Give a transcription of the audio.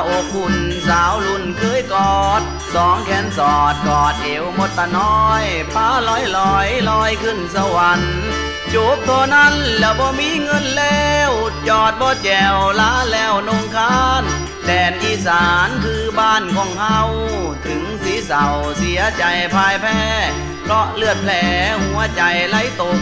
อกคุณสาวรุ่นเคยกอดสองแขนสอดกอดเอวหมดตาน้อยพาลอยลอยขึ้นสวรรค์จูบตัวนั้นแล้วบ่มีเงินแล้วจอดบ่แจวลาแล้วนงคานแดนอีสานคือบ้านของเฮาถึงสีเศร้าเสียใจพ่ายแพ้เพราะเลือดแผลหัวใจไหลตก